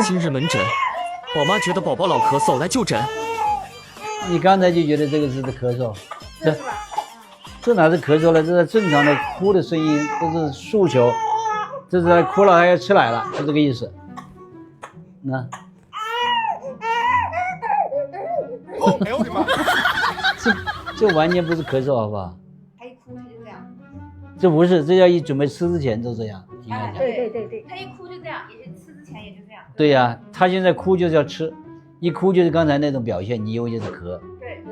今日门诊，宝妈觉得宝宝老咳嗽，来就诊。你刚才就觉得这个是咳嗽，这哪是咳嗽了？这是正常的哭的声音，这是诉求，这是哭了还要吃奶了，就这个意思。那，哎呦我的妈！这完全不是咳嗽，好不好？他一哭他就这样。这不是，这要一准备吃之前就这样，应该讲。对，他一哭就这样，也是吃之前也就这样。对呀，他现在哭就是要吃，一哭就是刚才那种表现，你以为就是咳。对，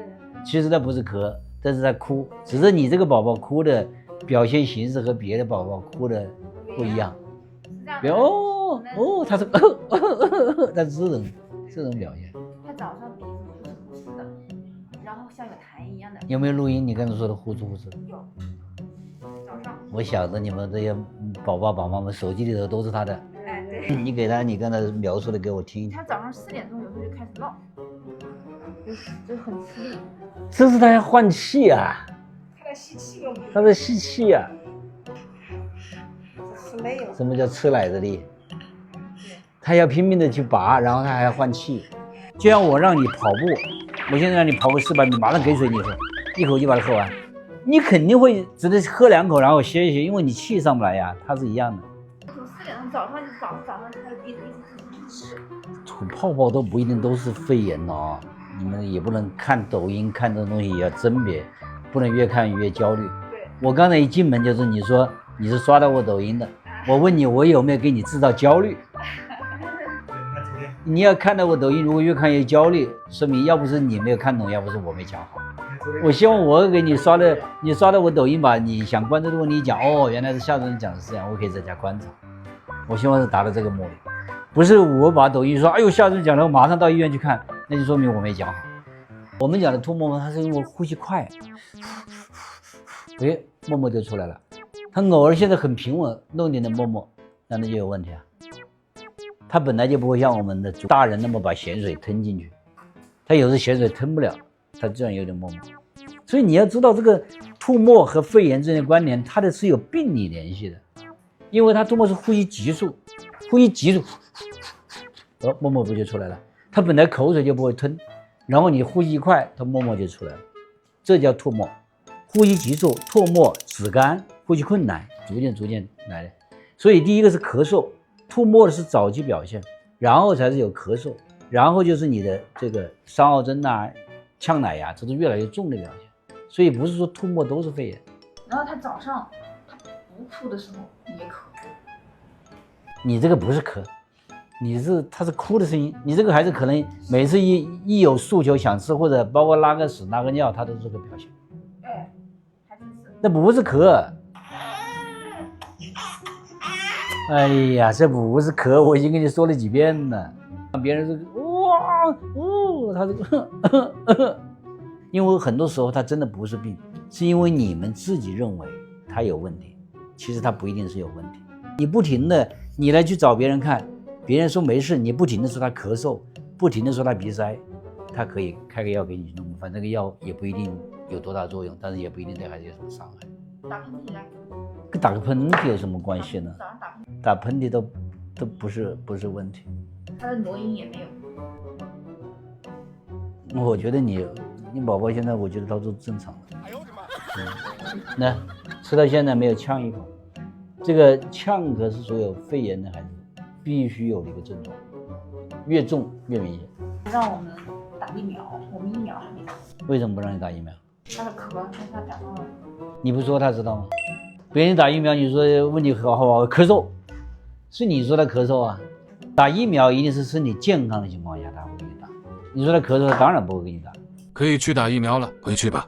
其实他不是咳，但是他哭，只是你这个宝宝哭的表现形式和别的宝宝哭的不一样。别他是他是这种表现。他早上鼻子呼哧呼哧的，然后像有痰一样的。有没有录音？你刚才说的呼哧呼哧？有。早上。我晓得你们这些宝宝宝妈们手机里头都是他的。哎，对。你给他，你刚才描述的给我听一听。他早上4点钟有时候就开始闹，就很吃力。这是他要换气啊！他在吸气用的。他在吸气啊！吃累了。什么叫吃奶的力？他要拼命的去拔，然后他还要换气。就像我让你跑步，我现在让你跑个400米，马上给水你喝，一口气把它喝完，你肯定会只能喝2口，然后歇一歇，因为你气上不来呀，它是一样的。从4点钟早上他的鼻子一直吃。吐泡泡都不一定都是肺炎哦，你们也不能看抖音看这东西也要甄别，不能越看越焦虑。对，我刚才一进门就是你说你是刷到过抖音的，我问你我有没有给你制造焦虑？你要看到我抖音，如果越看越焦虑，说明要不是你没有看懂，要不是我没讲好。我希望我给你刷的，你刷到我抖音把你想关注的问题讲，哦，原来是夏主任讲的是这样，我可以在家观察。我希望是达到这个目的，不是我把抖音说，哎呦夏主任讲了，我马上到医院去看，那就说明我没讲好。我们讲的吐沫沫，它是因为呼吸快，哎，沫沫就出来了。它偶尔现在很平稳，弄点的沫沫，那就有问题啊。它本来就不会像我们的大人那么把咸水吞进去，它有时咸水吞不了，它这样有点沫沫。所以你要知道这个吐沫和肺炎之间的关联，它的是有病理联系的，因为它吐沫是呼吸急促，沫沫不就出来了？它本来口水就不会吞，然后你呼吸快，它沫沫就出来了，这叫吐沫。呼吸急促、吐沫、止干、呼吸困难，逐渐来的。所以第一个是咳嗽。吐沫的是早期表现，然后才是有咳嗽，然后就是你的这个伤奥症啊、呛奶呀，这是越来越重的表现。所以不是说吐沫都是肺炎。然后他早上他不哭的时候也咳。你这个不是咳，他是哭的声音。你这个孩子可能每次一有诉求想吃，或者包括拉个屎、拉个尿，他都是这个表现。哎，还真是。那不是咳。哎呀，这不是咳，我已经跟你说了几遍了。别人说他这因为很多时候他真的不是病，是因为你们自己认为他有问题，其实他不一定是有问题。你不停的，你来去找别人看，别人说没事，你不停的说他咳嗽，不停的说他鼻塞，他可以开个药给你弄，反正这个药也不一定有多大作用，但是也不一定对孩子有什么伤害。打喷嚏来。跟打个喷嚏有什么关系呢？打喷嚏都不是问题。他的挪音也没有。我觉得你宝宝现在，我觉得他都正常的。哎呦我的妈！那吃到现在没有呛一口，这个呛可是所有肺炎的孩子必须有的一个症状，越重越明显。让我们打疫苗，我们疫苗还没打。为什么不让你打疫苗？他的咳，但是他感冒了。你不说他知道吗？别人打疫苗，你说问你好不好咳嗽，是你说他咳嗽啊？打疫苗一定是身体健康的情况下他会给你打，你说他咳嗽，他当然不会给你打。可以去打疫苗了，回去吧。